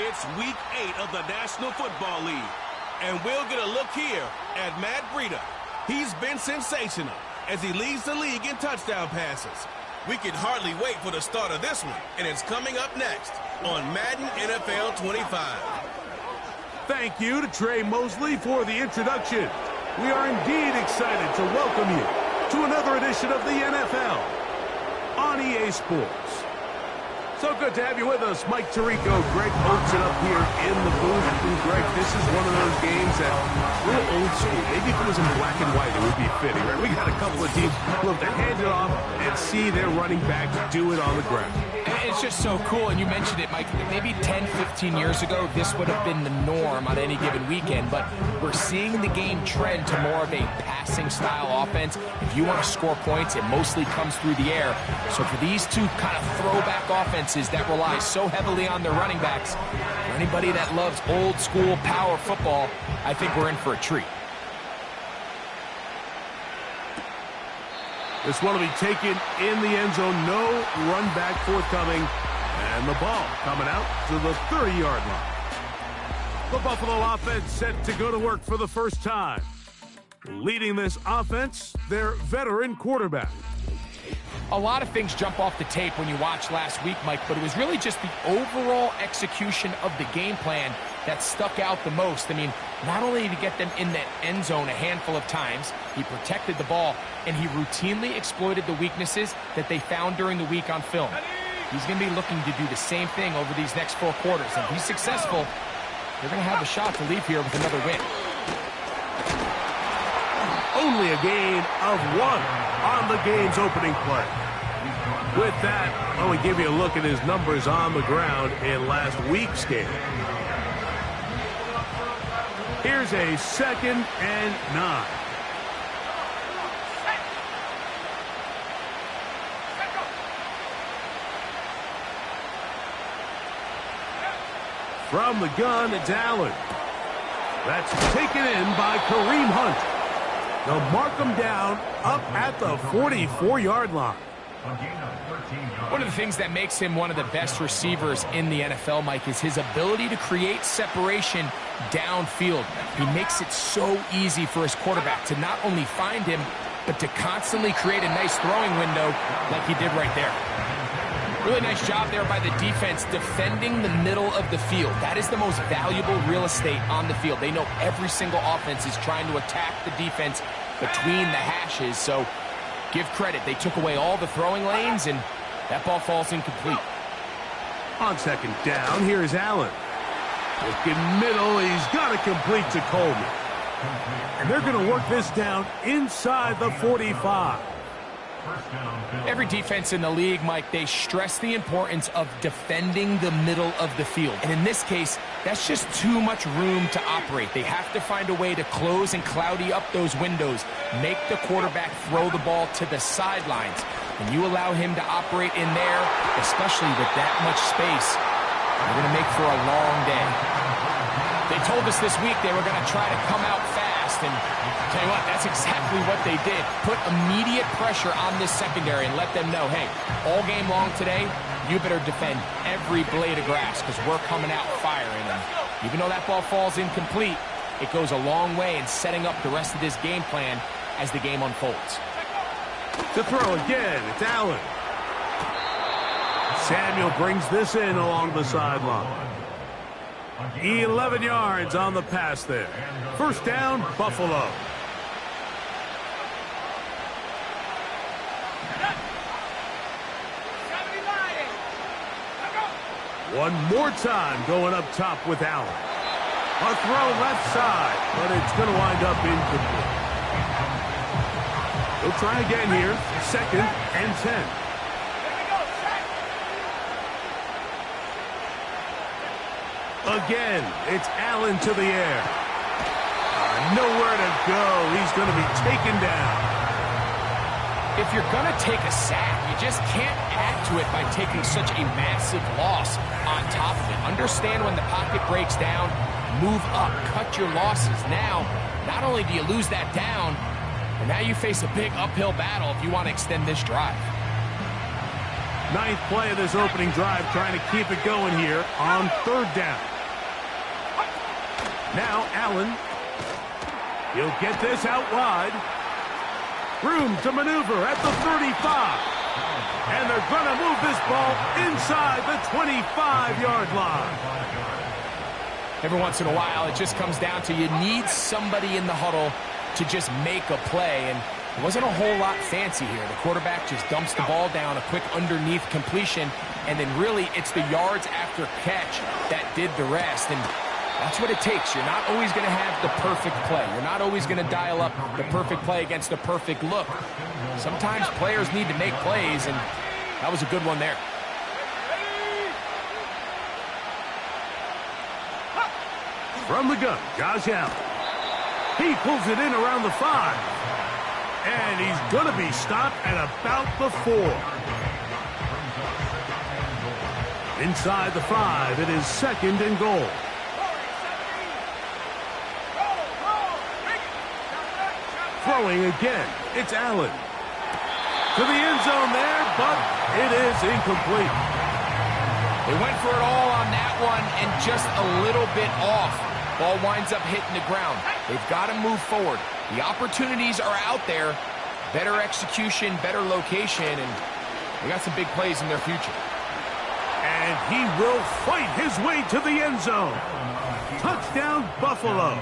It's week 8 of the National Football League, and we'll get a look here at Matt Breida. He's been sensational as he leads the league in touchdown passes. We can hardly wait for the start of this one, and it's coming up next on Madden NFL 25. Thank you to Trey Mosley for the introduction. We are indeed excited to welcome you to another edition of the NFL on EA Sports. So good to have you with us. Mike Tirico, Greg Oatzen up here in the booth. And Greg, this is one of those games that a little old school. Maybe if it was in black and white, it would be fitting, right? We got a couple of teams who have to hand it off and see their running back do it on the ground. It's just so cool, and you mentioned it, Mike. Maybe 10, 15 years ago, this would have been the norm on any given weekend, but we're seeing the game trend to more of a passing-style offense. If you want to score points, it mostly comes through the air. So for these two kind of throwback offenses that rely so heavily on their running backs, for anybody that loves old-school power football, I think we're in for a treat. This one will be taken in the end zone. No run back forthcoming. And the ball coming out to the 30-yard line. The Buffalo offense set to go to work for the first time. Leading this offense, their veteran quarterback. A lot of things jump off the tape when you watch last week, Mike, but it was really just the overall execution of the game plan that stuck out the most. I mean, not only did he get them in the end zone a handful of times, he protected the ball, and he routinely exploited the weaknesses that they found during the week on film. He's going to be looking to do the same thing over these next 4 quarters. And if he's successful, they're going to have a shot to leave here with another win. Only a gain of 1 on the game's opening play. With that, let me give you a look at his numbers on the ground in last week's game. Here's a 2nd and 9. From the gun, it's Allen. That's taken in by Kareem Hunt. They'll mark him down up at the 44-yard line. One of the things that makes him one of the best receivers in the NFL, Mike, is his ability to create separation downfield. He makes it so easy for his quarterback to not only find him, but to constantly create a nice throwing window like he did right there. Really nice job there by the defense defending the middle of the field. That is the most valuable real estate on the field. They know every single offense is trying to attack the defense between the hashes, so give credit. They took away all the throwing lanes, and that ball falls incomplete. On 2nd down, here's Allen. Looking middle, he's got it complete to Coleman. And they're going to work this down inside the 45. Every defense in the league, Mike, they stress the importance of defending the middle of the field. And in this case, that's just too much room to operate. They have to find a way to close and cloudy up those windows, make the quarterback throw the ball to the sidelines. When you allow him to operate in there, especially with that much space, you're going to make for a long day. They told us this week they were going to try to come out fast, and I'll tell you what, that's exactly what they did. Put immediate pressure on this secondary and let them know, hey, all game long today, you better defend every blade of grass because we're coming out firing. And even though that ball falls incomplete, it goes a long way in setting up the rest of this game plan as the game unfolds. To throw again, it's Allen. Samuel brings this in along the sideline. 11 yards on the pass there. First down, Buffalo. One more time going up top with Allen. A throw left side, but it's going to wind up incomplete. He'll try again here. 2nd and 10. Again, it's Allen to the air. Nowhere to go. He's going to be taken down. If you're going to take a sack, you just can't add to it by taking such a massive loss on top of it. Understand when the pocket breaks down, move up, cut your losses. Now, not only do you lose that down, but now you face a big uphill battle if you want to extend this drive. 9th play of this opening drive, trying to keep it going here on 3rd down. Now Allen. He'll get this out wide. Room to maneuver at the 35. And they're going to move this ball inside the 25-yard line. Every once in a while, it just comes down to you need somebody in the huddle to just make a play. And it wasn't a whole lot fancy here. The quarterback just dumps the ball down, a quick underneath completion, and then really it's the yards after catch that did the rest. And that's what it takes. You're not always going to have the perfect play. You're not always going to dial up the perfect play against a perfect look. Sometimes players need to make plays, and that was a good one there. From the gun, Josh Allen. He pulls it in around the 5. And he's going to be stopped at about the 4. Inside the 5, it is 2nd and goal. Throwing again, it's Allen. To the end zone there, but it is incomplete. They went for it all on that one and just a little bit off. Ball winds up hitting the ground. They've got to move forward. The opportunities are out there. Better execution, better location, and they got some big plays in their future. And he will fight his way to the end zone. Touchdown, Buffalo.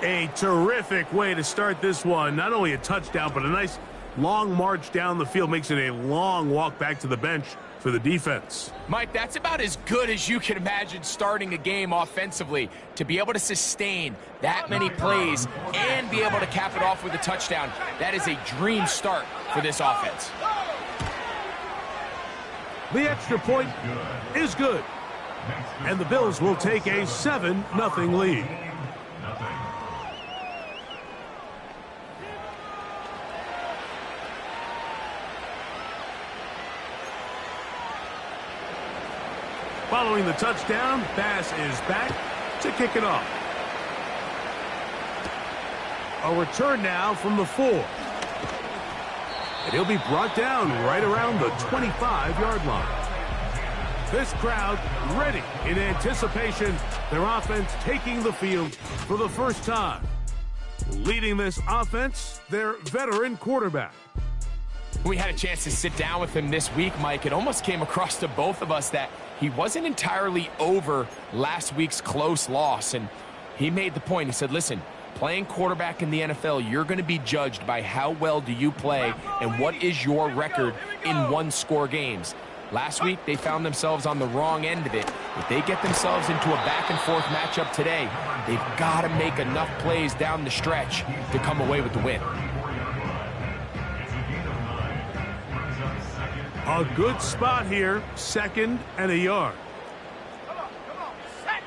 A terrific way to start this one. Not only a touchdown, but a nice long march down the field. Makes it a long walk back to the bench for the defense. Mike, that's about as good as you can imagine starting a game offensively. To be able to sustain that many plays and be able to cap it off with a touchdown, that is a dream start for this offense. The extra point is good. And the Bills will take a 7-0 lead. Following the touchdown, Bass is back to kick it off. A return now from the 4. And he'll be brought down right around the 25-yard line. This crowd ready in anticipation. Their offense taking the field for the first time. Leading this offense, their veteran quarterback. We had a chance to sit down with him this week, Mike. It almost came across to both of us that he wasn't entirely over last week's close loss. And he made the point. He said, listen, playing quarterback in the NFL, you're going to be judged by how well do you play and what is your record in one-score games. Last week, they found themselves on the wrong end of it. If they get themselves into a back-and-forth matchup today, they've got to make enough plays down the stretch to come away with the win. A good spot here, 2nd and a yard. Come on, set.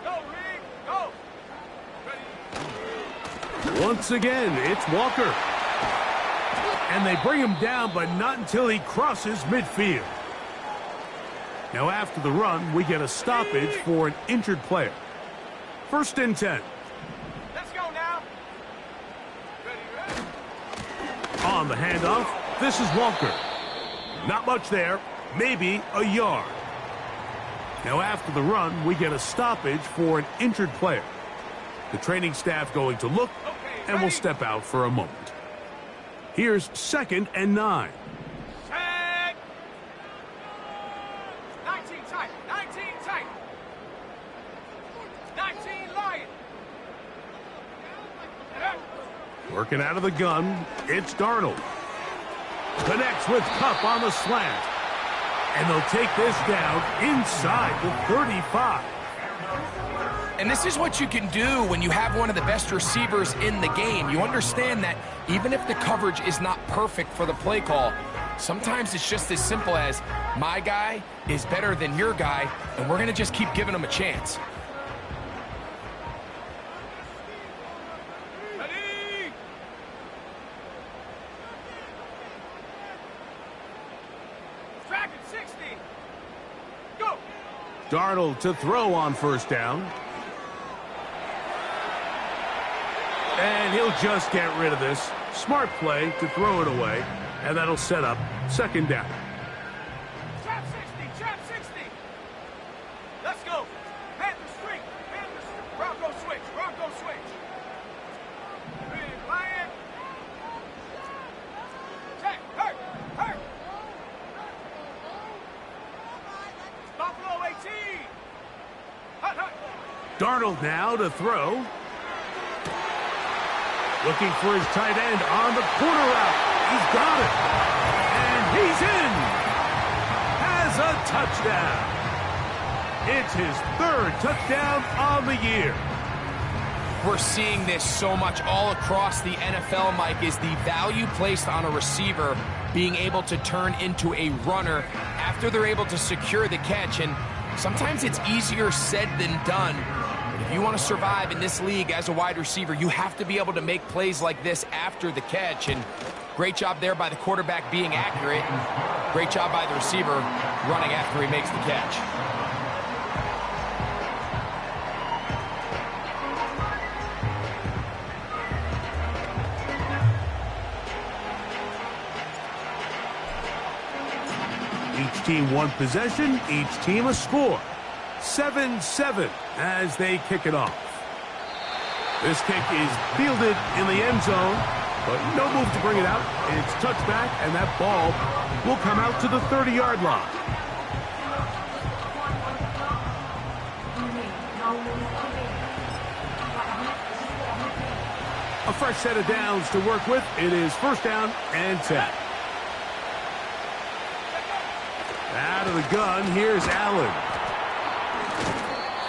Go, Reed, go. Ready. Once again, it's Walker. And they bring him down, but not until he crosses midfield. Now after the run, we get a stoppage for an injured player. 1st and 10. Let's go now. Ready. On the handoff, this is Walker. Not much there, maybe a yard. Now after the run, we get a stoppage for an injured player. The training staff going to look and will step out for a moment. Here's 2nd and 9. Set. 19 tight. 19 tight. 19 Lion. Working out of the gun, it's Darnold. Connects with Kupp on the slant. And they'll take this down inside the 35. And this is what you can do when you have one of the best receivers in the game. You understand that even if the coverage is not perfect for the play call, sometimes it's just as simple as my guy is better than your guy, and we're going to just keep giving him a chance. Ready. Tracking 60. Go. Darnold to throw on 1st down. And he'll just get rid of this. Smart play to throw it away. And that'll set up 2nd down. Trap 60. Trap 60. Let's Darnold now to throw. Looking for his tight end on the corner route. He's got it. And he's in. Has a touchdown. It's his third touchdown on the year. We're seeing this so much all across the NFL, Mike, is the value placed on a receiver being able to turn into a runner after they're able to secure the catch. And sometimes it's easier said than done. But if you want to survive in this league as a wide receiver, you have to be able to make plays like this after the catch. And great job there by the quarterback being accurate. And great job by the receiver running after he makes the catch. Each team one possession, each team a score. 7-7 as they kick it off. This kick is fielded in the end zone, but no move to bring it out. It's touchback, and that ball will come out to the 30-yard line. A fresh set of downs to work with. It is first down and 10. Out of the gun, here's Allen.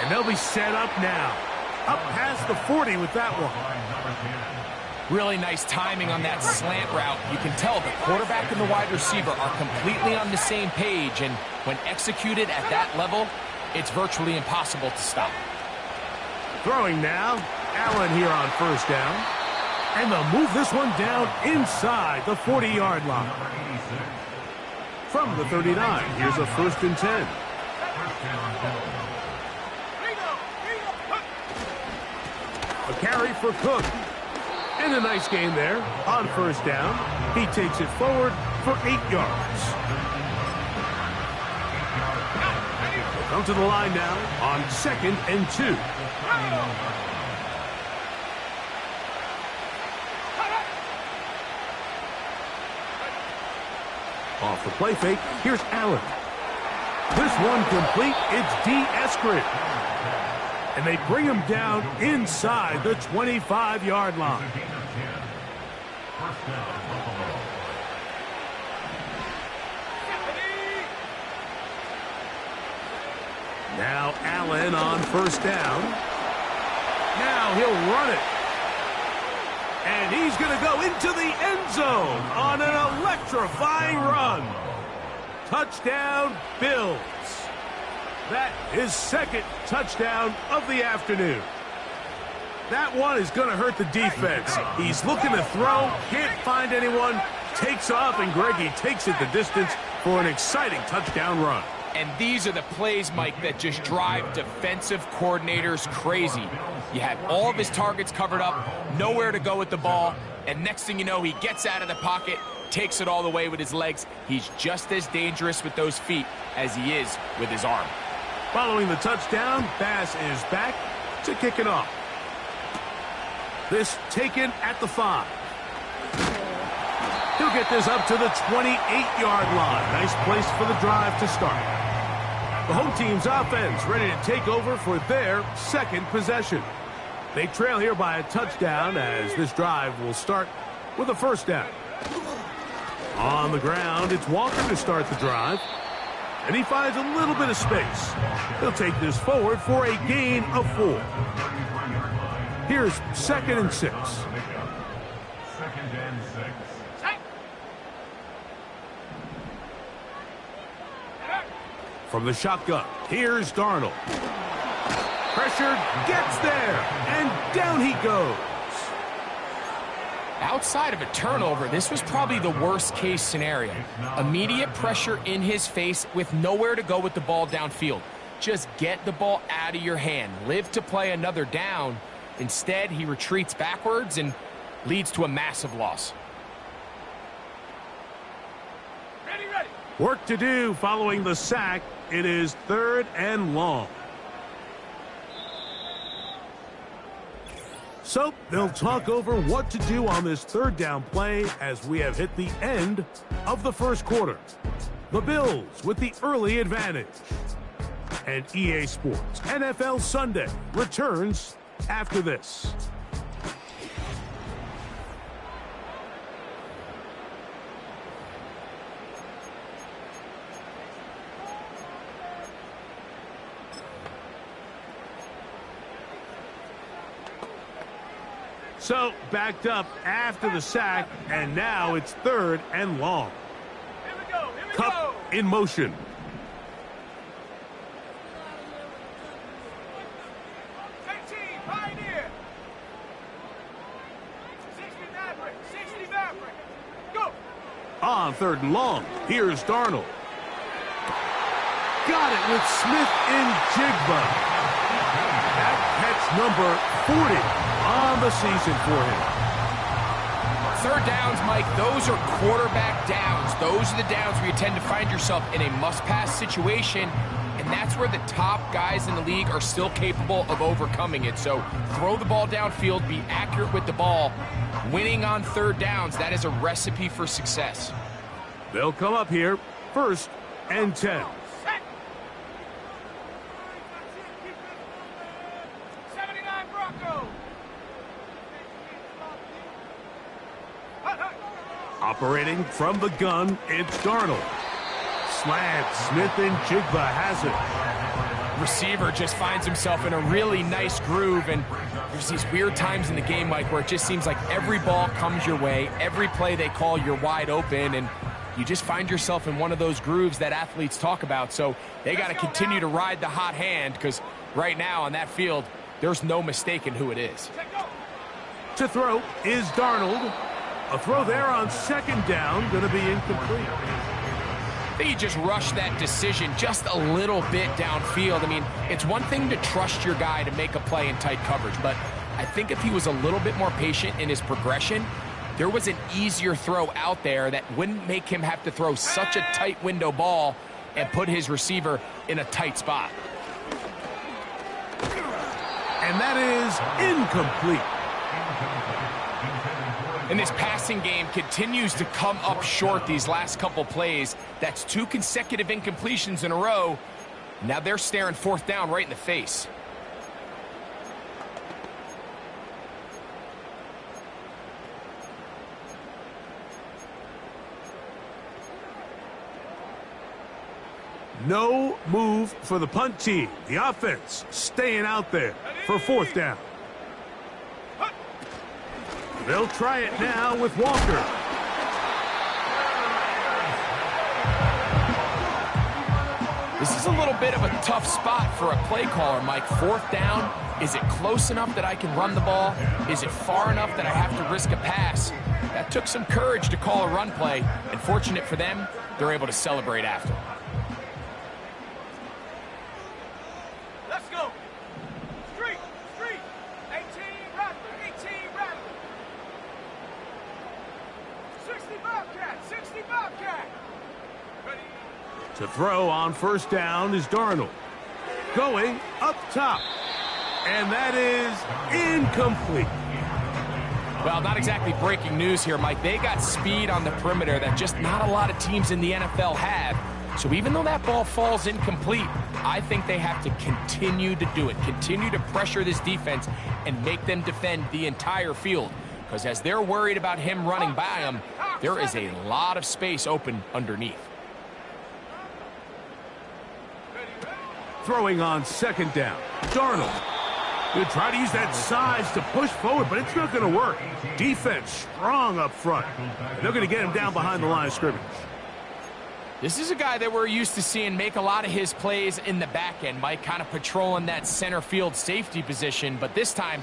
And they'll be set up now. Up past the 40 with that one. Really nice timing on that slant route. You can tell the quarterback and the wide receiver are completely on the same page, and when executed at that level, it's virtually impossible to stop. Throwing now, Allen here on first down. And they'll move this one down inside the 40-yard line. From the 39, here's a first and 10. A carry for Cook. And a nice gain there on first down. He takes it forward for 8 yards. Come to the line now on second and 2. Off the play fake, here's Allen. This one complete, it's D. Eskridge. And they bring him down inside the 25-yard line. Now Allen on first down. Now he'll run it. And he's going to go into the end zone on an electrifying run. Touchdown, Bills. That is second touchdown of the afternoon. That one is going to hurt the defense. He's looking to throw, can't find anyone, takes off, and Greggy takes it the distance for an exciting touchdown run. And these are the plays, Mike, that just drive defensive coordinators crazy. You have all of his targets covered up, nowhere to go with the ball, and next thing you know, he gets out of the pocket, takes it all the way with his legs. He's just as dangerous with those feet as he is with his arm. Following the touchdown, Bass is back to kick it off. This taken at the 5. He'll get this up to the 28-yard line. Nice place for the drive to start. The home team's offense ready to take over for their second possession. They trail here by a touchdown as this drive will start with a first down. On the ground, it's Walker to start the drive. And he finds a little bit of space. He'll take this forward for a gain of 4. Here's second and 6. From the shotgun, here's Darnold. Pressured, gets there, and down he goes. Outside of a turnover, this was probably the worst-case scenario. Immediate pressure in his face with nowhere to go with the ball downfield. Just get the ball out of your hand. Live to play another down. Instead, he retreats backwards and leads to a massive loss. Ready. Work to do following the sack. It is third and long. So they'll talk over what to do on this third down play as we have hit the end of the first quarter. The Bills with the early advantage. And EA Sports NFL Sunday returns after this. So, backed up after the sack, and now it's 3rd and long. Here we go. Here we Cup go. in motion. 18, Pioneer. 60 Maverick. 60 Maverick. Go. On 3rd and long, here's Darnold. Got it with Smith and Jigba. That catch number 40 on the season for him. 3rd downs, Mike, those are quarterback downs. Those are the downs where you tend to find yourself in a must-pass situation, and that's where the top guys in the league are still capable of overcoming it. So throw the ball downfield, be accurate with the ball. Winning on 3rd downs, that is a recipe for success. They'll come up here, 1st and 10. Set. 79 Bronco. Operating from the gun, it's Darnold. Slant, Smith and Jigba has it. Receiver just finds himself in a really nice groove, and there's these weird times in the game, Mike, where it just seems like every ball comes your way, every play they call, you're wide open, and you just find yourself in one of those grooves that athletes talk about. So they got to continue to ride the hot hand, because right now on that field, there's no mistaking who it is. To throw is Darnold. A throw there on 2nd down, going to be incomplete. I think he just rushed that decision just a little bit downfield. I mean, it's one thing to trust your guy to make a play in tight coverage, but I think if he was a little bit more patient in his progression, there was an easier throw out there that wouldn't make him have to throw such a tight window ball and put his receiver in a tight spot. And that is incomplete. And this passing game continues to come up short these last couple plays. That's 2 consecutive incompletions in a row. Now they're staring 4th down right in the face. No move for the punt team. The offense staying out there for 4th down. They'll try it now with Walker. This is a little bit of a tough spot for a play caller, Mike. 4th down, is it close enough that I can run the ball? Is it far enough that I have to risk a pass? That took some courage to call a run play, and fortunate for them, they're able to celebrate after. Let's go. Street. 18 Rattler. 18 Rattler. 60 Bobcat. 60 Bobcat. Ready. To throw on 1st down is Darnold. Going up top. And that is incomplete. Well, not exactly breaking news here, Mike. They got speed on the perimeter that just not a lot of teams in the NFL have. So even though that ball falls incomplete, I think they have to continue to do it. Continue to pressure this defense and make them defend the entire field. Because as they're worried about him running by them, there is a lot of space open underneath. Throwing on 2nd down. Darnold. He'll try to use that size to push forward, but it's not going to work. Defense strong up front. They're going to get him down behind the line of scrimmage. This is a guy that we're used to seeing make a lot of his plays in the back end, Mike, kind of patrolling that center field safety position. But this time,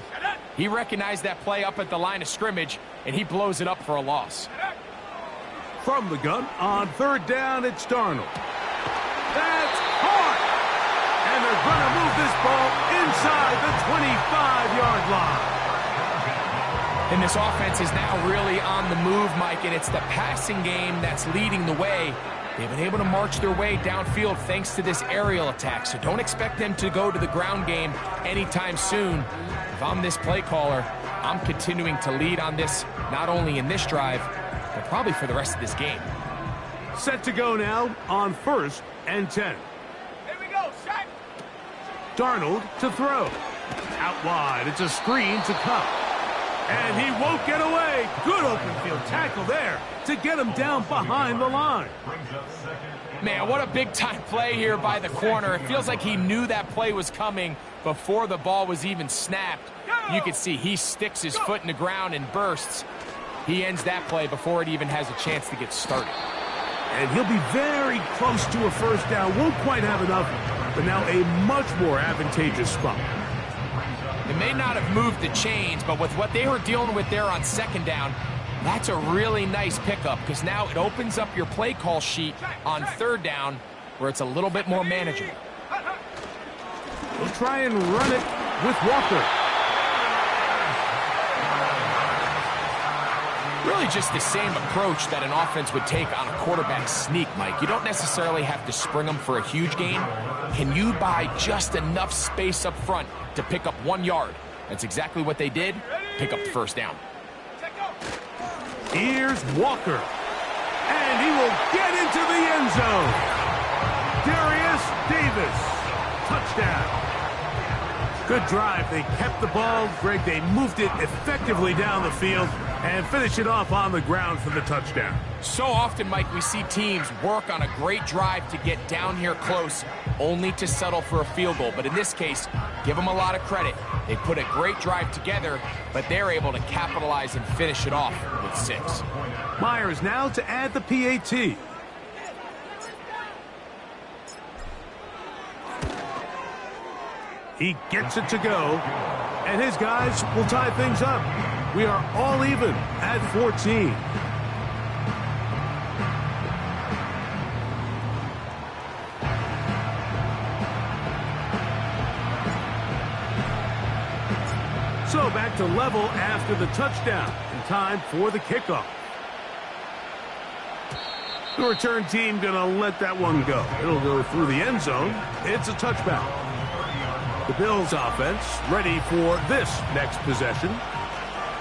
he recognized that play up at the line of scrimmage, and he blows it up for a loss. From the gun, on 3rd down, it's Darnold. That's hard! And they're going to move this ball inside the 25-yard line. And this offense is now really on the move, Mike, and it's the passing game that's leading the way. They've been able to march their way downfield thanks to this aerial attack, so don't expect them to go to the ground game anytime soon. If I'm this play caller, I'm continuing to lead on this, not only in this drive, but probably for the rest of this game. Set to go now on 1st and 10. Here we go. Set. Darnold to throw. Out wide, it's a screen to Cup. And he won't get away. Good open field tackle there to get him down behind the line. Man, what a big-time play here by the corner. It feels like he knew that play was coming before the ball was even snapped. You can see he sticks his foot in the ground and bursts. He ends that play before it even has a chance to get started. And he'll be very close to a first down. Won't quite have enough, but now a much more advantageous spot. It may not have moved the chains, but with what they were dealing with there on second down, that's a really nice pickup because now it opens up your play call sheet on third down where it's a little bit more manageable. We'll try and run it with Walker. Really just the same approach that an offense would take on a quarterback sneak, Mike. You don't necessarily have to spring them for a huge gain. Can you buy just enough space up front to pick up 1 yard? That's exactly what they did. Pick up the first down. Here's Walker. And he will get into the end zone. Darius Davis. Touchdown. Good drive. They kept the ball. Greg, they moved it effectively down the field and finish it off on the ground for the touchdown. So often, Mike, we see teams work on a great drive to get down here close, only to settle for a field goal. But in this case, give them a lot of credit. They put a great drive together, but they're able to capitalize and finish it off with 6. Myers now to add the PAT. He gets it to go, and his guys will tie things up. We are all even at 14. So back to level after the touchdown, and time for the kickoff. The return team gonna let that one go. It'll go through the end zone. It's a touchback. The Bills offense ready for this next possession.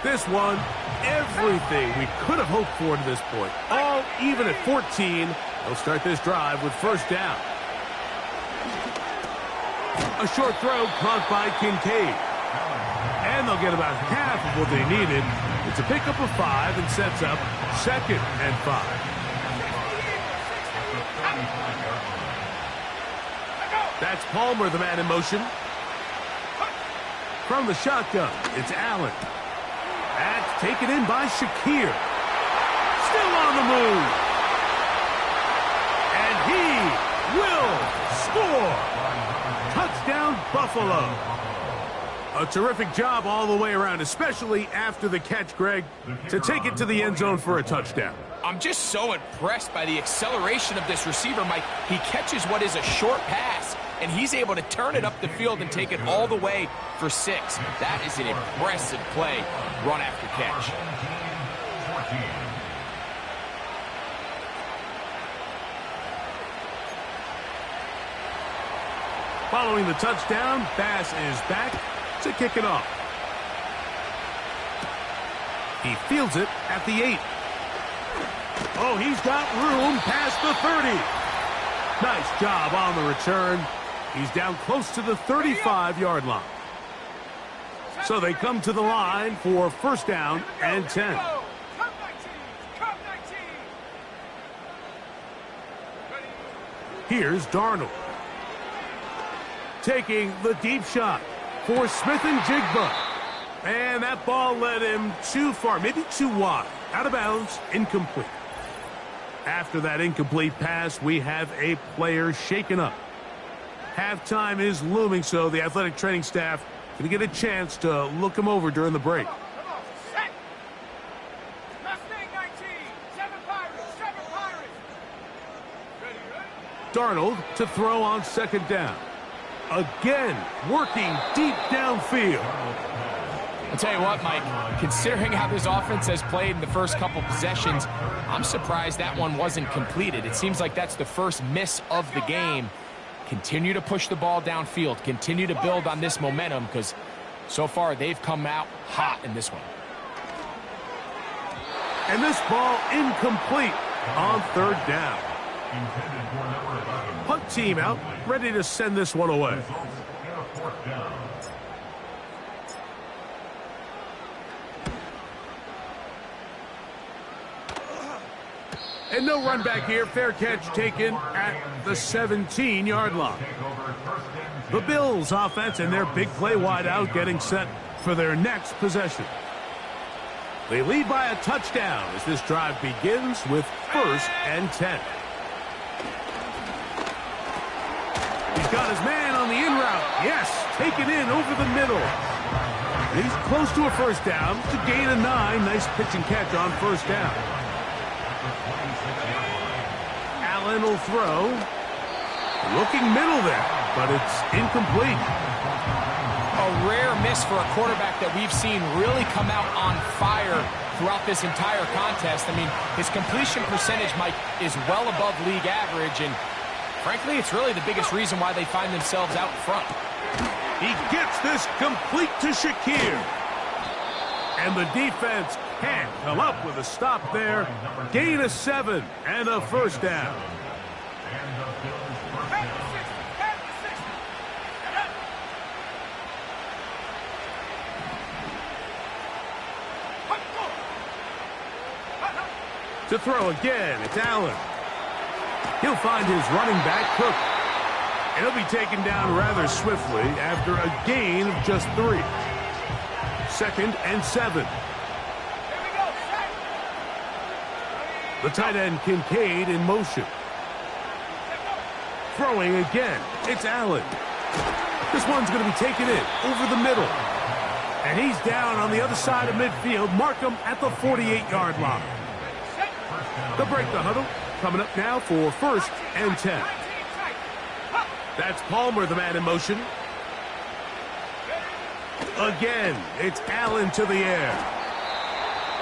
This one, everything we could have hoped for to this point. All even at 14. They'll start this drive with first down. A short throw caught by Kincaid. And they'll get about half of what they needed. It's a pickup of 5 and sets up 2nd and 5. That's Palmer, the man in motion. From the shotgun, it's Allen. That's taken in by Shakir. Still on the move. And he will score. Touchdown, Buffalo. A terrific job all the way around, especially after the catch, Greg, to take it to the end zone for a touchdown. I'm just so impressed by the acceleration of this receiver, Mike. He catches what is a short pass, and he's able to turn it up the field and take it all the way for 6. That is an impressive play, run after catch. Following the touchdown, Bass is back to kick it off. He fields it at the 8. Oh, he's got room past the 30. Nice job on the return. He's down close to the 35-yard line. So they come to the line for first down and 10. Here's Darnold. Taking the deep shot for Smith and Jigba. And that ball led him too far, maybe too wide. Out of bounds, incomplete. After that incomplete pass, we have a player shaken up. Halftime is looming, so the athletic training staff going to get a chance to look him over during the break. Darnold to throw on second down. Again, working deep downfield. I'll tell you what, Mike, considering how this offense has played in the first couple possessions, I'm surprised that one wasn't completed. It seems like that's the first miss of the game. Continue to push the ball downfield. Continue to build on this momentum because so far they've come out hot in this one. And this ball incomplete on third down. Punt team out, ready to send this one away. And no run back here. Fair catch taken at the 17-yard line. The Bills offense and their big play wide out getting set for their next possession. They lead by a touchdown as this drive begins with 1st and 10. He's got his man on the in route. Yes, taken in over the middle. He's close to a first down to gain a 9. Nice pitch and catch on first down. Allen will throw. Looking middle there, but it's incomplete. A rare miss for a quarterback that we've seen really come out on fire throughout this entire contest. I mean, his completion percentage, Mike, is well above league average, and frankly, it's really the biggest reason why they find themselves out front. He gets this complete to Shakir. And the defense can't come up with a stop there. Gain of 7 and a first down. To throw again, it's Allen. He'll find his running back, Cook. And he'll be taken down rather swiftly after a gain of just 3. 2nd and 7. The tight end Kincaid in motion. Throwing again, it's Allen. This one's going to be taken in over the middle. And he's down on the other side of midfield. Mark him at the 48-yard line. They'll break the huddle. Coming up now for 1st and 10. That's Palmer, the man in motion. Again, it's Allen to the air.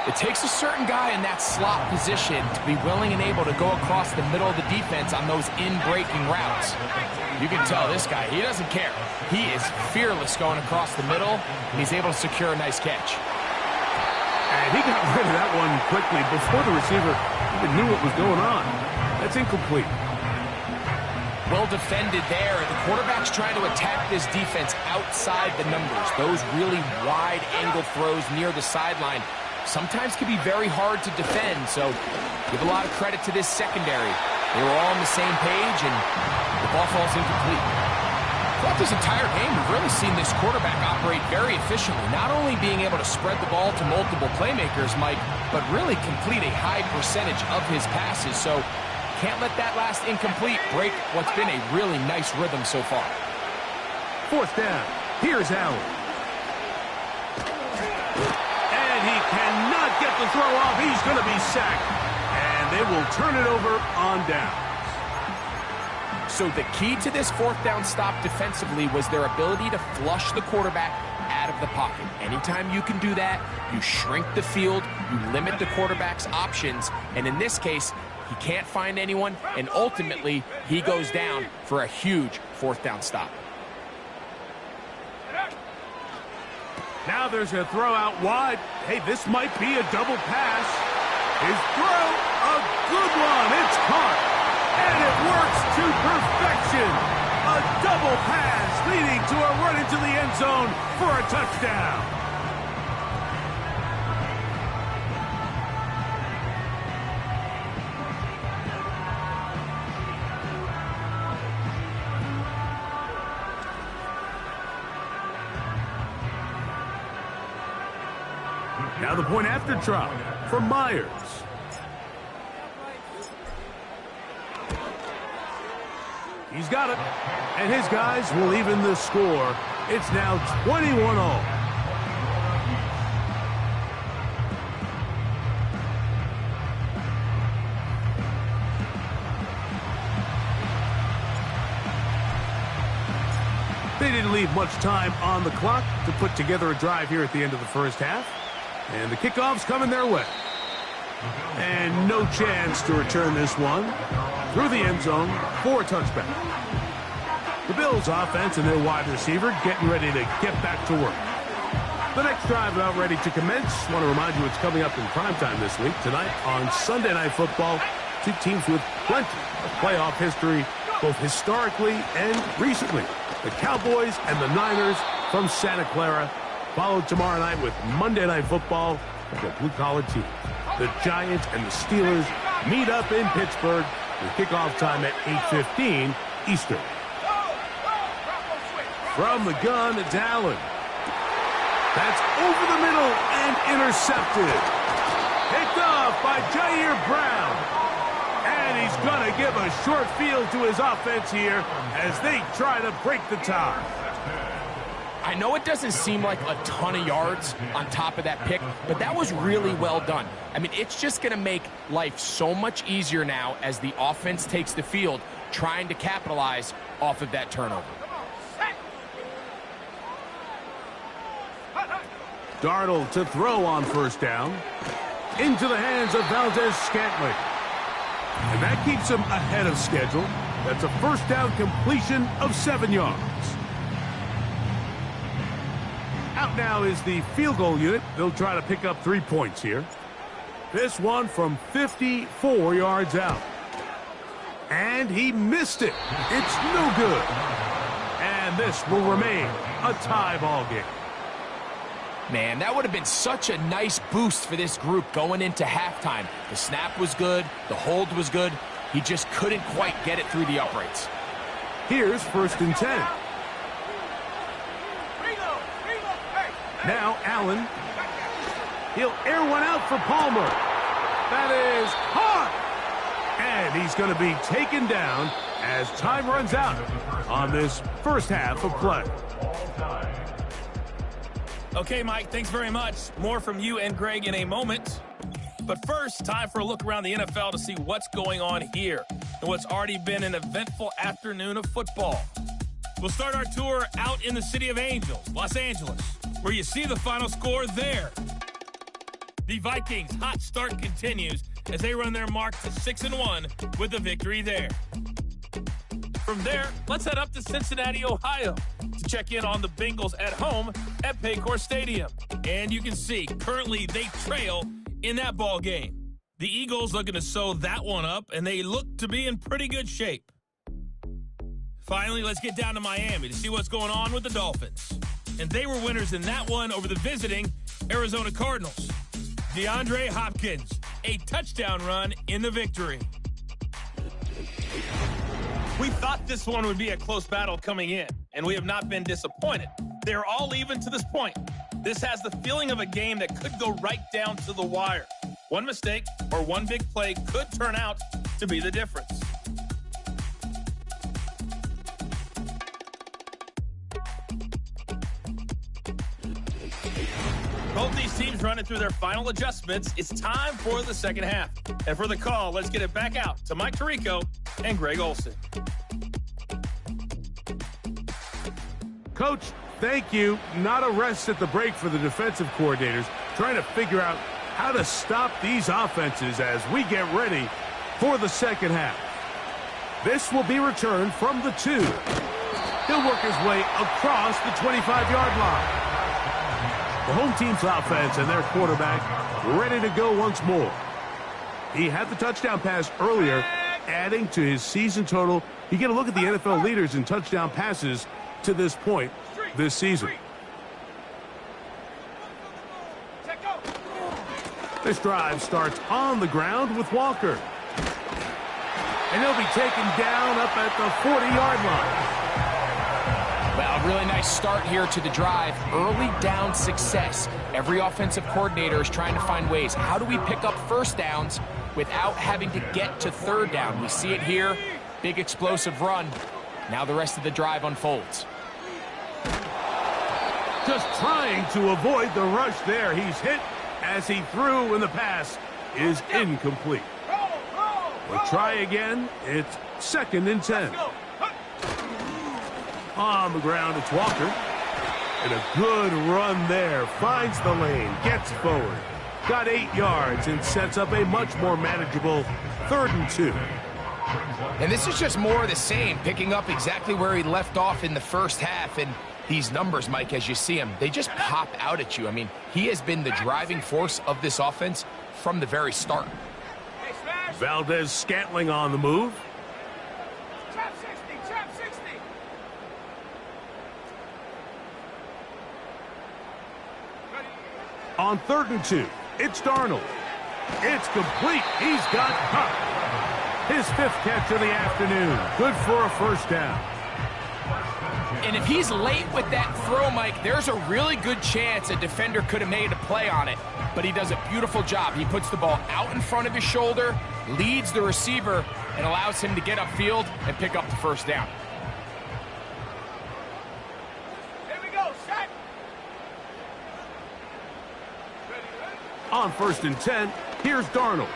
It takes a certain guy in that slot position to be willing and able to go across the middle of the defense on those in-breaking routes. You can tell this guy, he doesn't care. He is fearless going across the middle, and he's able to secure a nice catch. And he got rid of that one quickly before the receiver even knew what was going on. That's incomplete. Well defended there. The quarterback's trying to attack this defense outside the numbers. Those really wide angle throws near the sideline sometimes can be very hard to defend, so give a lot of credit to this secondary. They were all on the same page, and the ball falls incomplete. Throughout this entire game, we've really seen this quarterback operate very efficiently, not only being able to spread the ball to multiple playmakers, Mike, but really complete a high percentage of his passes, so can't let that last incomplete break what's been a really nice rhythm so far. 4th down. Here's Allen. And he cannot get the throw off. He's going to be sacked. And they will turn it over on down. So the key to this 4th down stop defensively was their ability to flush the quarterback out of the pocket. Anytime you can do that, you shrink the field, you limit the quarterback's options, and in this case, he can't find anyone, and ultimately, he goes down for a huge 4th down stop. Now there's a throw out wide. Hey, this might be a double pass. His throw, a good one. It's caught. And it works to perfection. A double pass leading to a run into the end zone for a touchdown. Now the point after try for Myers. He's got it. And his guys will even the score. It's now 21-all. They didn't leave much time on the clock to put together a drive here at the end of the first half. And the kickoff's coming their way. And no chance to return this one through the end zone for a touchback. The Bills offense and their wide receiver getting ready to get back to work. The next drive about ready to commence. Want to remind you it's coming up in primetime this week. Tonight on Sunday Night Football, Two teams with plenty of playoff history, both historically and recently. The Cowboys and the Niners from Santa Clara, followed tomorrow night with Monday Night Football for the blue-collar team. The Giants and the Steelers meet up in Pittsburgh with kickoff time at 8:15 Eastern. From the gun, it's Allen. That's over the middle and intercepted. Picked off by Jair Brown. And he's going to give a short field to his offense here as they try to break the tie. I know it doesn't seem like a ton of yards on top of that pick, but that was really well done. I mean, it's just going to make life so much easier now as the offense takes the field, trying to capitalize off of that turnover. Darnold to throw on first down. Into the hands of Valdez-Scantling. And that keeps him ahead of schedule. That's a first down completion of 7 yards. Out now is the field goal unit. They'll try to pick up 3 points here. This one from 54 yards out. And he missed it. It's no good. And this will remain a tie ball game. Man, that would have been such a nice boost for this group going into halftime. The snap was good. The hold was good. He just couldn't quite get it through the uprights. Here's 1st and 10. Now Allen. He'll air one out for Palmer. That is hard. And he's going to be taken down as time runs out on this first half of play. Okay, Mike, thanks very much. More from you and Greg in a moment. But first, time for a look around the NFL to see what's going on here and what's already been an eventful afternoon of football. We'll start our tour out in the City of Angels, Los Angeles, where you see the final score there. The Vikings' hot start continues as they run their mark to 6-1 with a victory there. From there, let's head up to Cincinnati, Ohio to check in on the Bengals at home at Paycor Stadium. And you can see, currently they trail in that ball game. The Eagles looking to sew that one up, and they look to be in pretty good shape. Finally, let's get down to Miami to see what's going on with the Dolphins. And they were winners in that one over the visiting Arizona Cardinals. DeAndre Hopkins, a touchdown run in the victory. We thought this one would be a close battle coming in, and we have not been disappointed. They're all even to this point. This has the feeling of a game that could go right down to the wire. One mistake or one big play could turn out to be the difference. Both these teams running through their final adjustments. It's time for the second half. And for the call, let's get it back out to Mike Tirico and Greg Olsen. Coach, thank you. Not a rest at the break for the defensive coordinators, trying to figure out how to stop these offenses as we get ready for the second half. This will be returned from the 2. He'll work his way across the 25-yard line. The home team's offense and their quarterback ready to go once more. He had the touchdown pass earlier, adding to his season total. You get a look at the NFL leaders in touchdown passes to this point this season. This drive starts on the ground with Walker. And he'll be taken down up at the 40-yard line. Well, really nice start here to the drive. Early down success. Every offensive coordinator is trying to find ways. How do we pick up first downs without having to get to third down? We see it here. Big explosive run. Now the rest of the drive unfolds. Just trying to avoid the rush there. He's hit as he threw, and the pass is incomplete. We'll try again. It's 2nd and 10. On the ground, it's Walker. And a good run there. Finds the lane, gets forward. Got 8 yards and sets up a much more manageable 3rd and 2. And this is just more of the same, picking up exactly where he left off in the first half. And these numbers, Mike, as you see him, they just pop out at you. I mean, he has been the driving force of this offense from the very start. Valdez-Scantling on the move. Trap 60, trap 60. On 3rd and 2, it's Darnold. It's complete. He's got Huck. His 5th catch of the afternoon. Good for a first down. And if he's late with that throw, Mike, there's a really good chance a defender could have made a play on it. But he does a beautiful job. He puts the ball out in front of his shoulder, leads the receiver, and allows him to get upfield and pick up the first down. Here we go, set. On 1st and 10, here's Darnold.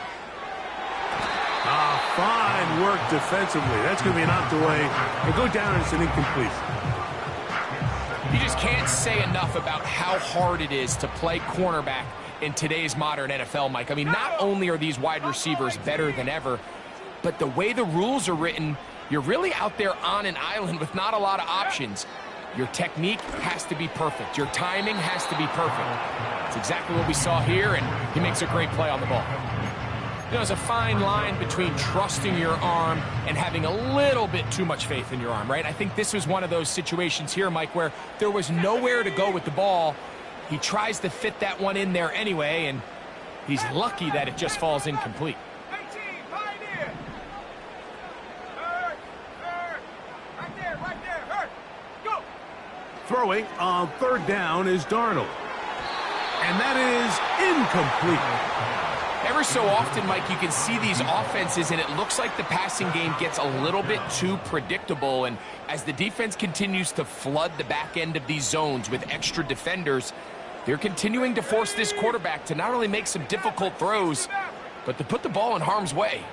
Fine work defensively. That's going to be knocked away and go down as an incompletion. You just can't say enough about how hard it is to play cornerback in today's modern NFL, Mike. I mean, not only are these wide receivers better than ever, but the way the rules are written, you're really out there on an island with not a lot of options. Your technique has to be perfect. Your timing has to be perfect. It's exactly what we saw here, and he makes a great play on the ball. You know, there's a fine line between trusting your arm and having a little bit too much faith in your arm, right? I think this was one of those situations here, Mike, where there was nowhere to go with the ball. He tries to fit that one in there anyway, and he's lucky that it just falls incomplete. 18, pioneer. Hurt. Right there, hurt. Go. Throwing on 3rd down is Darnold. And that is incomplete. Every so often, Mike, you can see these offenses, and it looks like the passing game gets a little bit too predictable. And as the defense continues to flood the back end of these zones with extra defenders, they're continuing to force this quarterback to not only make some difficult throws, but to put the ball in harm's way.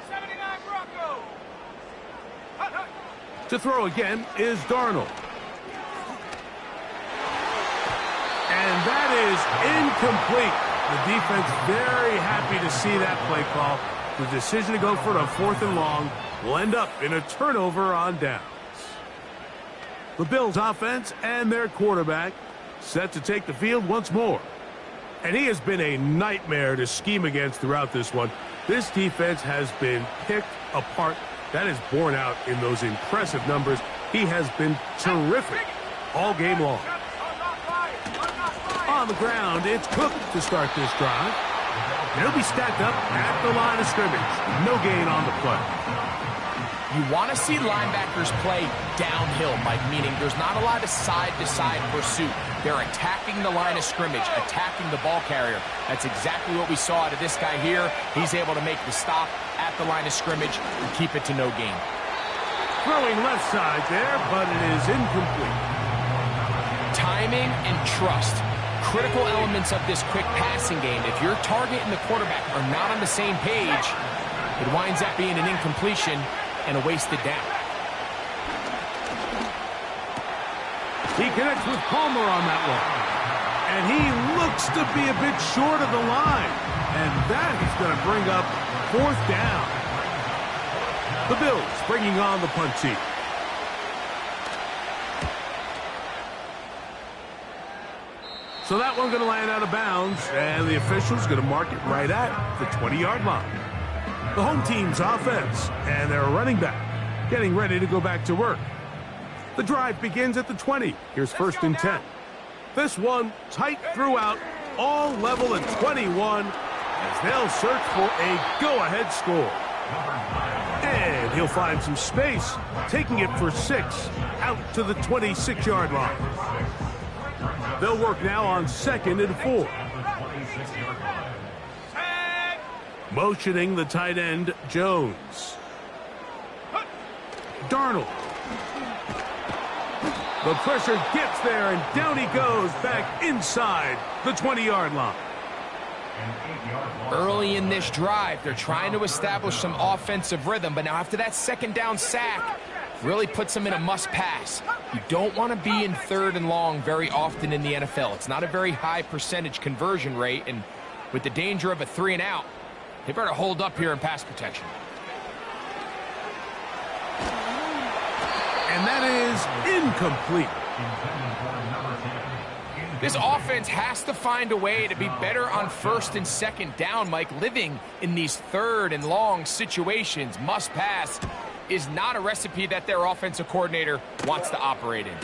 79 Bronco. Hut. To throw again is Darnold. And that is incomplete. The defense very happy to see that play call. The decision to go for it on 4th and long will end up in a turnover on downs. The Bills offense and their quarterback set to take the field once more. And he has been a nightmare to scheme against throughout this one. This defense has been picked apart. That is borne out in those impressive numbers. He has been terrific all game long. On the ground, it's Cook to start this drive. He'll be stacked up at the line of scrimmage. No gain on the play. You want to see linebackers play downhill, Mike, meaning there's not a lot of side-to-side pursuit. They're attacking the line of scrimmage, attacking the ball carrier. That's exactly what we saw out of this guy here. He's able to make the stop at the line of scrimmage and keep it to no gain. Throwing left side there, but it is incomplete. Timing and trust. Critical elements of this quick passing game. If your target and the quarterback are not on the same page, it winds up being an incompletion and a wasted down. He connects with Palmer on that one. And he looks to be a bit short of the line. And that is going to bring up 4th down. The Bills bringing on the punt team. So that one going to land out of bounds, and the official's going to mark it right at the 20-yard line. The home team's offense and their running back getting ready to go back to work. The drive begins at the 20. Here's 1st and 10. This one tight throughout, all level at 21, as they'll search for a go-ahead score. And he'll find some space, taking it for 6 out to the 26-yard line. They'll work now on 2nd and 4. Motioning the tight end, Jones. Darnold. The pressure gets there, and down he goes back inside the 20-yard line. Early in this drive, they're trying to establish some offensive rhythm, but now after that 2nd down sack, really puts them in a must-pass. You don't want to be in 3rd and long very often in the NFL. It's not a very high percentage conversion rate, and with the danger of a 3 and out, they better hold up here in pass protection. And that is incomplete. This offense has to find a way to be better on first and second down, Mike. Living in these third and long situations, must pass, is not a recipe that their offensive coordinator wants to operate in.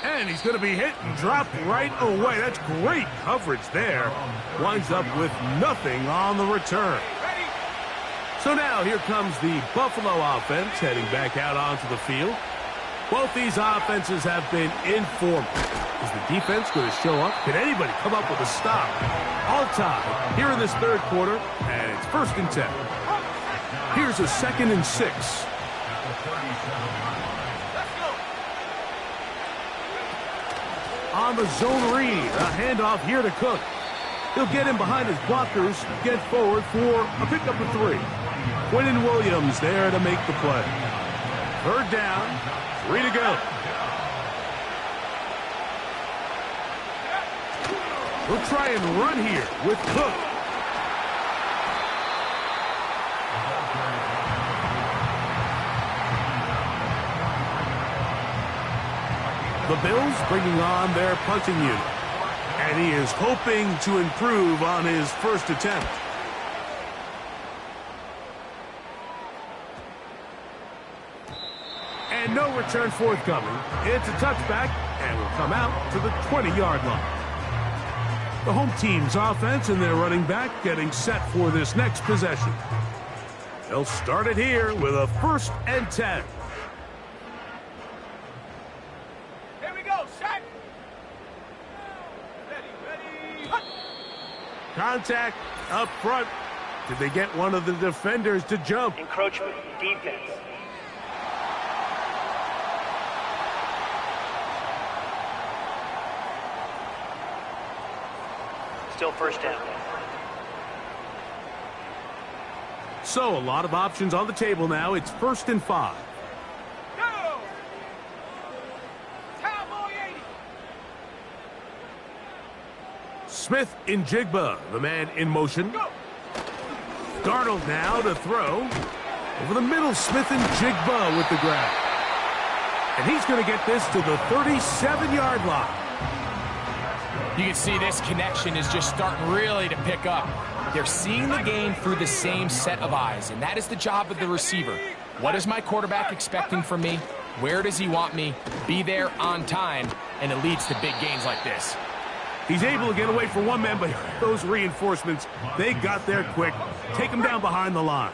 And he's going to be hit and dropped right away. That's great coverage there. Winds up with nothing on the return. So now here comes the Buffalo offense heading back out onto the field. Both these offenses have been in form. Is the defense going to show up? Can anybody come up with a stop? All tied here in this third quarter, and it's 1st and 10. Here's a 2nd and 6. On the zone read, a handoff here to Cook. He'll get him behind his blockers, get forward for a pickup of 3. Quinnen Williams there to make the play. 3rd down, 3 to go. We'll try and run here with Cook. The Bills bringing on their punting unit. And he is hoping to improve on his first attempt. And no return forthcoming. It's a touchback and will come out to the 20-yard line. The home team's offense and their running back getting set for this next possession. They'll start it here with a 1st and 10. Contact up front. Did they get one of the defenders to jump? Encroachment, defense. Still 1st down. So a lot of options on the table now. It's 1st and 5. Smith in Jigba, the man in motion. Darnold now to throw. Over the middle, Smith and Jigba with the grab. And he's going to get this to the 37-yard line. You can see this connection is just starting really to pick up. They're seeing the game through the same set of eyes, and that is the job of the receiver. What is my quarterback expecting from me? Where does he want me? Be there on time, and it leads to big gains like this. He's able to get away for one man, but those reinforcements, they got there quick. Take him down behind the line.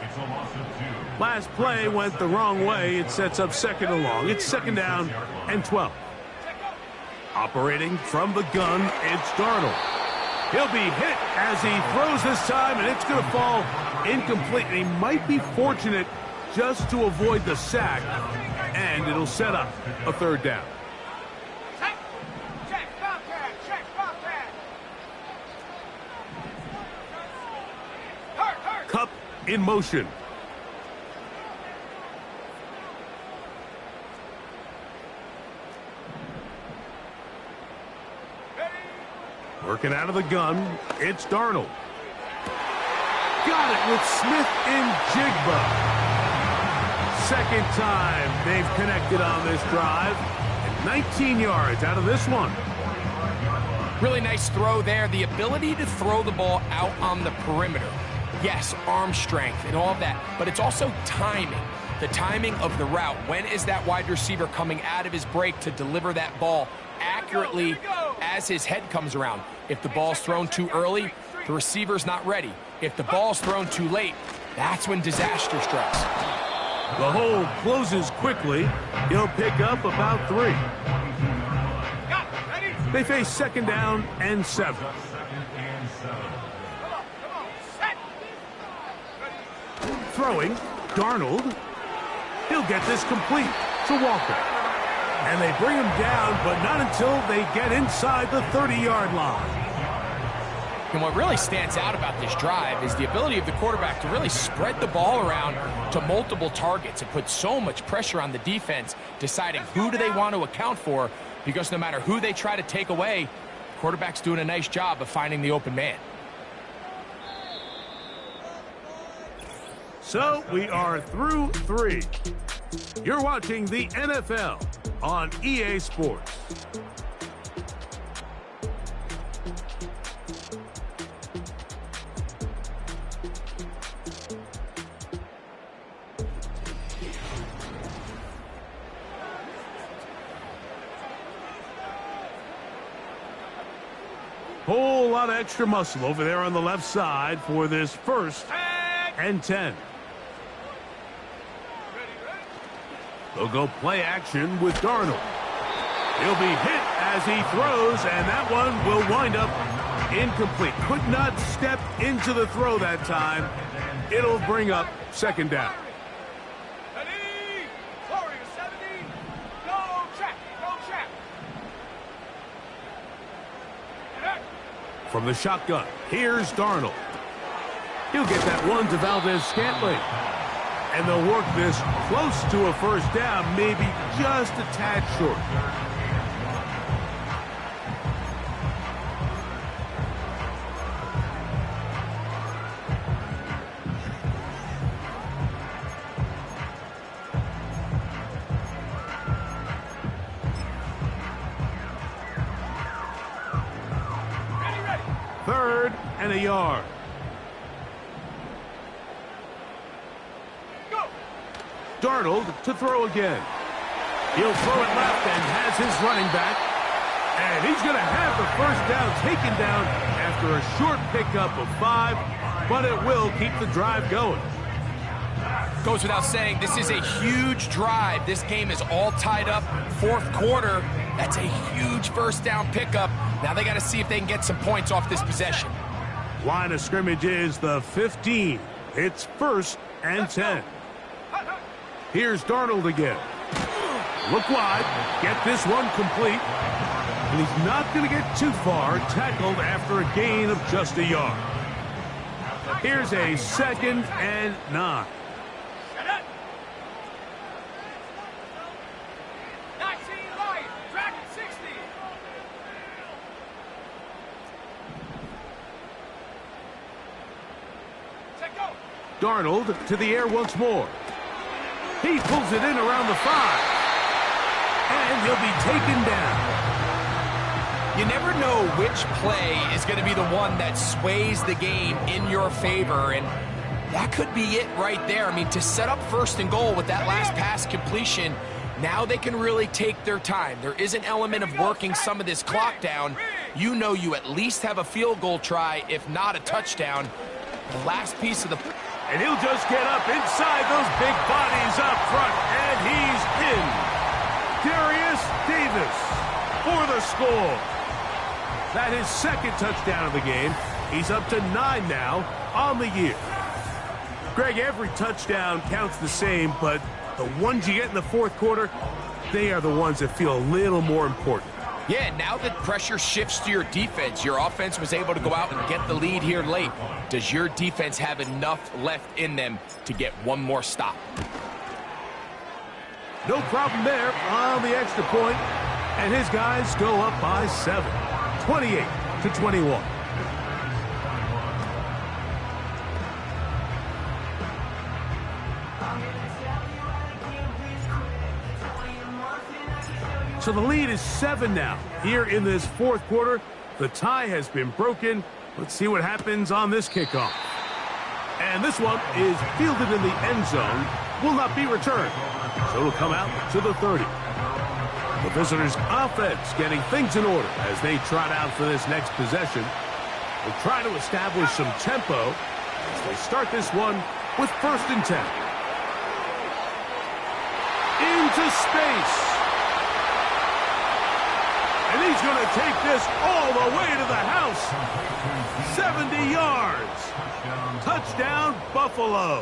Last play went the wrong way. It sets up 2nd and long. It's 2nd down and 12. Operating from the gun, it's Darnold. He'll be hit as he throws this time, and it's going to fall incomplete. And he might be fortunate just to avoid the sack, and it'll set up a 3rd down. Cup in motion. Working out of the gun, it's Darnold. Got it with Smith and Jigba. 2nd time they've connected on this drive. And 19 yards out of this one. Really nice throw there. The ability to throw the ball out on the perimeter. Yes, arm strength and all of that, but it's also timing. The timing of the route. When is that wide receiver coming out of his break to deliver that ball accurately as his head comes around? If the ball's thrown too early, the receiver's not ready. If the ball's thrown too late, that's when disaster strikes. The hole closes quickly. He'll pick up about 3. They face 2nd down and 7. Throwing, Darnold. He'll get this complete to Walker. And they bring him down, but not until they get inside the 30-yard line. And what really stands out about this drive is the ability of the quarterback to really spread the ball around to multiple targets and put so much pressure on the defense, deciding who do they want to account for, because no matter who they try to take away, the quarterback's doing a nice job of finding the open man. So we are through 3. You're watching the NFL on EA Sports. lot of extra muscle over there on the left side for this 1st and 10. They'll go play action with Darnold. He'll be hit as he throws, and that one will wind up incomplete. Could not step into the throw that time. It'll bring up 2nd down. From the shotgun, here's Darnold. He'll get that one to Valdez-Scantling. And they'll work this close to a 1st down, maybe just a tad short. Third and a yard. Darnold to throw again. He'll throw it left and has his running back. And he's going to have the 1st down taken down after a short pickup of 5, but it will keep the drive going. Goes without saying, this is a huge drive. This game is all tied up. 4th quarter, that's a huge 1st down pickup. Now they got to see if they can get some points off this possession. Line of scrimmage is the 15. It's 1st and 10. Here's Darnold again. Look wide. Get this one complete. And he's not going to get too far. Tackled after a gain of just a yard. Here's a 2nd and 9. Darnold to the air once more. He pulls it in around the 5. And he'll be taken down. You never know which play is going to be the one that sways the game in your favor, and that could be it right there. I mean, to set up 1st and goal with that last pass completion, now they can really take their time. There is an element of working some of this clock down. You know you at least have a field goal try, if not a touchdown. The last piece of the... And he'll just get up inside those big bodies up front, and he's in. Darius Davis for the score. That is 2nd touchdown of the game. He's up to 9 now on the year. Greg, every touchdown counts the same, but the ones you get in the 4th quarter, they are the ones that feel a little more important. Yeah, now that pressure shifts to your defense, your offense was able to go out and get the lead here late. Does your defense have enough left in them to get one more stop? No problem there on the extra point, and his guys go up by 7, 28-21. So the lead is 7 now. Here in this 4th quarter, the tie has been broken. Let's see what happens on this kickoff. And this one is fielded in the end zone. Will not be returned. So it'll come out to the 30. The visitors' offense getting things in order as they trot out for this next possession. They'll try to establish some tempo as they start this one with 1st and 10. Into space. And he's going to take this all the way to the house. 70 yards. Touchdown, Buffalo.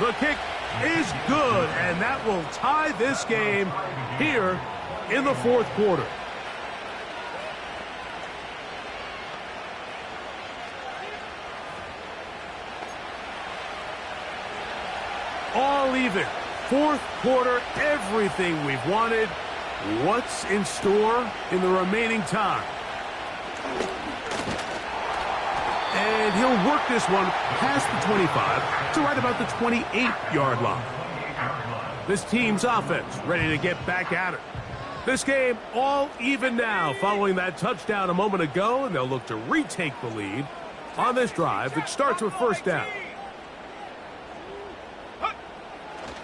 The kick is good, and that will tie this game here in the 4th quarter. All even. 4th quarter, everything we've wanted. What's in store in the remaining time? And he'll work this one past the 25 to right about the 28-yard line. This team's offense ready to get back at it. This game all even now following that touchdown a moment ago, and they'll look to retake the lead on this drive that starts with 1st down.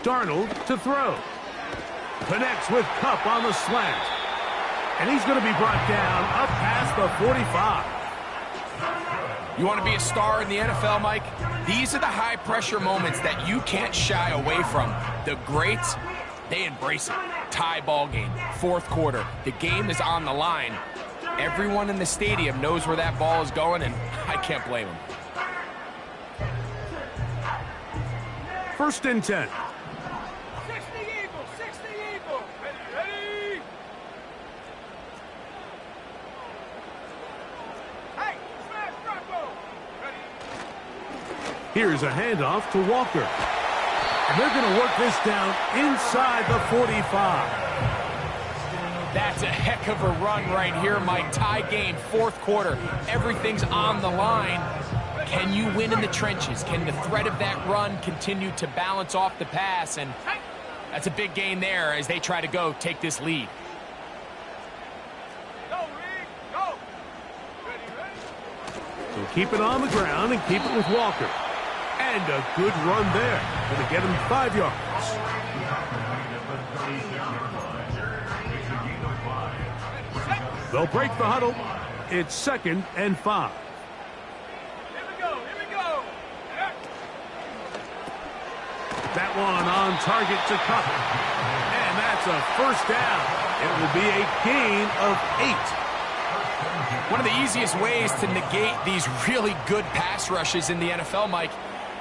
Darnold to throw. Connects with Cup on the slant. And he's going to be brought down up past the 45. You want to be a star in the NFL, Mike? These are the high-pressure moments that you can't shy away from. The greats, they embrace it. Tie ball game, fourth quarter. The game is on the line. Everyone in the stadium knows where that ball is going, and I can't blame them. 1st and 10. 60 Eagles, 60 Eagles. Ready. Hey, smash Bravo. Ready. Here's a handoff to Walker. And they're going to work this down inside the 45. That's a heck of a run right here, Mike. Tie game, fourth quarter. Everything's on the line. Can you win in the trenches? Can the threat of that run continue to balance off the pass? And that's a big gain there as they try to take this lead. Go, Reed, go. Ready. So keep it on the ground and keep it with Walker. And a good run there. Going to get him 5 yards. They'll break the huddle. It's 2nd and 5. Here we go. That one on target to Cup. And that's a 1st down. It will be a gain of 8. One of the easiest ways to negate these really good pass rushes in the NFL, Mike,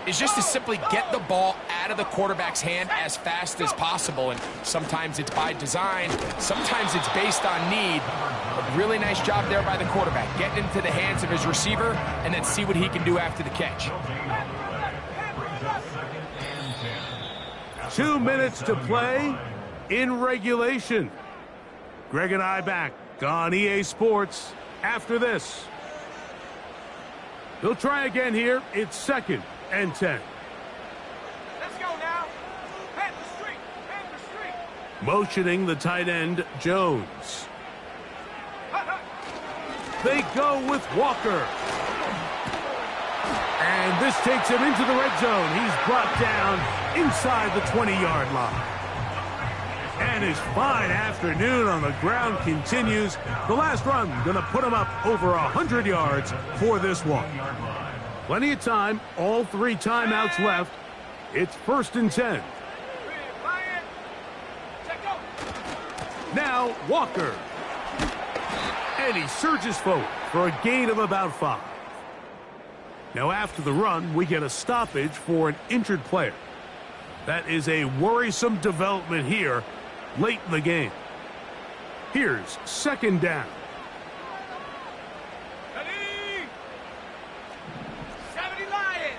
is just to simply get the ball out of the quarterback's hand as fast as possible. And sometimes it's by design, sometimes it's based on need. A really nice job there by the quarterback, getting into the hands of his receiver and then see what he can do after the catch. 2 minutes to play in regulation. Greg and I back on EA Sports after this. He'll try again here. It's 2nd and 10. Let's go now. Head the street. Motioning the tight end, Jones. They go with Walker. And this takes him into the red zone. He's brought down inside the 20-yard line. And his fine afternoon on the ground continues. The last run going to put him up over 100 yards for this one. Plenty of time, all 3 timeouts left. It's 1st and 10. Now Walker. And he surges forward for a gain of about 5. Now after the run, we get a stoppage for an injured player. That is a worrisome development here late in the game. Here's 2nd down. Ready. 70 Lions.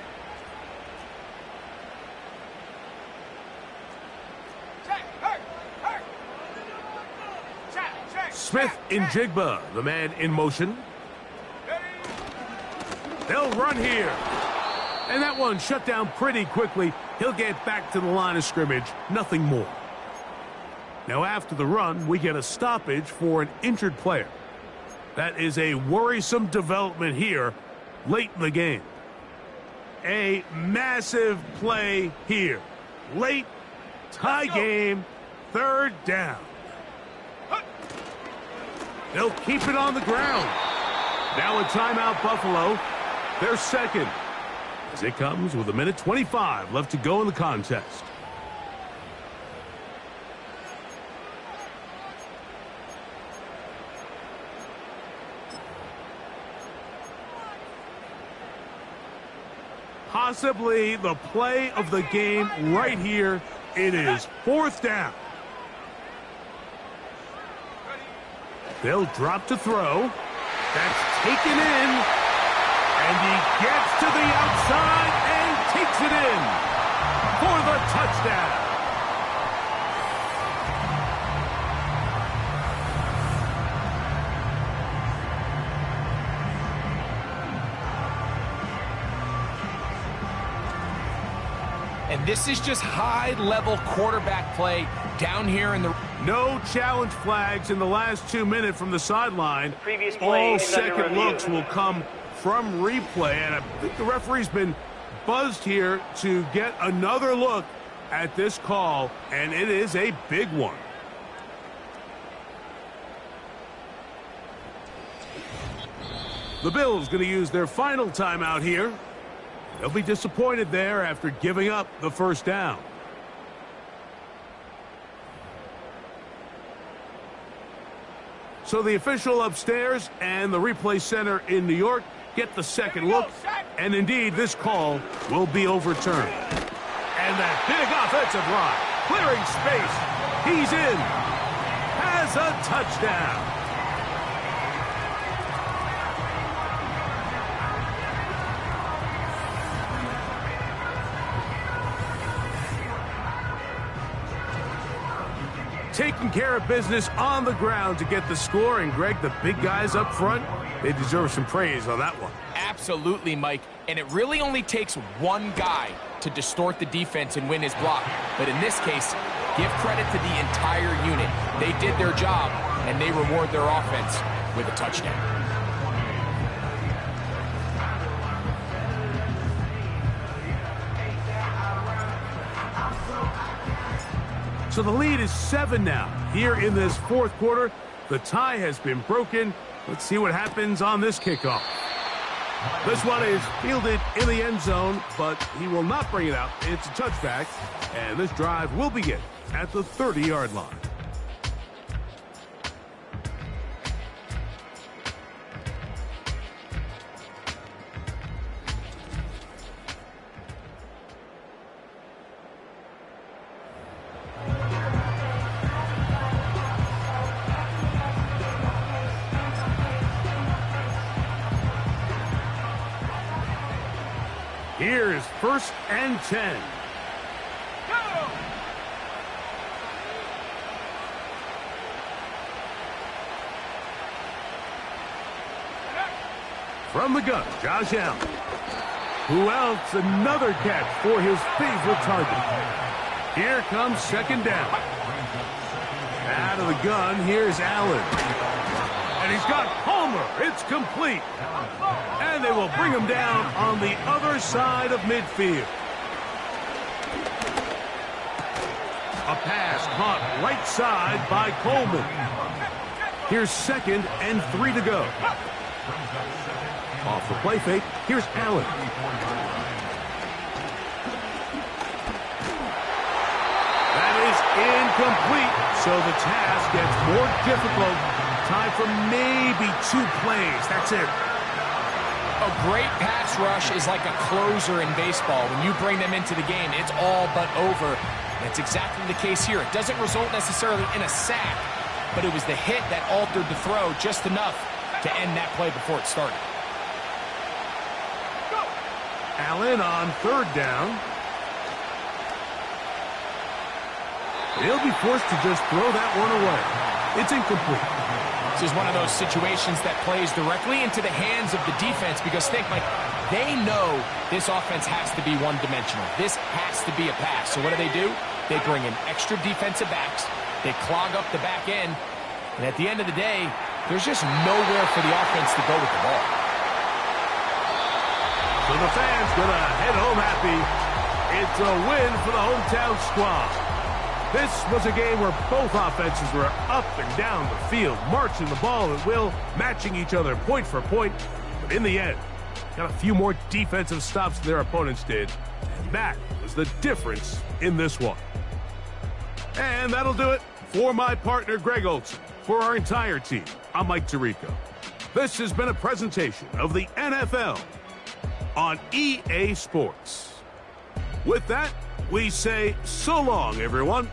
Check, hurt. Check. Smith in Jigba, the man in motion. They'll run here. And that one shut down pretty quickly. He'll get back to the line of scrimmage. Nothing more. Now after the run, we get a stoppage for an injured player. That is a worrisome development here late in the game. A massive play here. Late, tie game, 3rd down. They'll keep it on the ground. Now a timeout, Buffalo. They're 2nd. As it comes with 1:25 left to go in the contest. Possibly the play of the game right here. It is 4th down. They'll drop to throw. That's taken in. And he gets to the outside and takes it in for the touchdown. And this is just high-level quarterback play down here in the... No challenge flags in the last 2 minutes from the sideline. Previous play All is under second review. looks will come from replay, and I think the referee's been buzzed here to get another look at this call, and it is a big one. The Bills going to use their final timeout here. They'll be disappointed there after giving up the first down. So the official upstairs and the replay center in New York get the second look, and indeed this call will be overturned. And that big offensive line, clearing space, he's in, has a touchdown. Taking care of business on the ground to get the score. And, Greg, the big guys up front, they deserve some praise on that one. Absolutely, Mike. And it really only takes one guy to distort the defense and win his block. But in this case, give credit to the entire unit. They did their job, and they reward their offense with a touchdown. So the lead is 7 now. Here in this fourth quarter, the tie has been broken. Let's see what happens on this kickoff. This one is fielded in the end zone, but he will not bring it out. It's a touchback, and this drive will begin at the 30-yard line. Here is 1st and 10. Go! From the gun, Josh Allen. Who else? Another catch for his favorite target. Here comes 2nd down. Out of the gun, here's Allen. And he's got Palmer. It's complete. And they will bring him down on the other side of midfield. A pass caught right side by Coleman. Here's 2nd and 3 to go. Off the play fake, here's Allen. That is incomplete, so the task gets more difficult. Time for maybe 2 plays. That's it. A great pass rush is like a closer in baseball. When you bring them into the game, it's all but over. That's exactly the case here. It doesn't result necessarily in a sack, but it was the hit that altered the throw just enough to end that play before it started. Allen on 3rd down. He'll be forced to just throw that one away. It's incomplete. This is one of those situations that plays directly into the hands of the defense because think, like, they know this offense has to be one-dimensional. This has to be a pass. So what do? They bring in extra defensive backs. They clog up the back end. And at the end of the day, there's just nowhere for the offense to go with the ball. So the fans gonna head home happy. It's a win for the hometown squad. This was a game where both offenses were up and down the field, marching the ball at will, matching each other point for point. But in the end, got a few more defensive stops than their opponents did. And that was the difference in this one. And that'll do it for my partner, Greg Olson. For our entire team, I'm Mike Tirico. This has been a presentation of the NFL on EA Sports. With that, we say so long, everyone.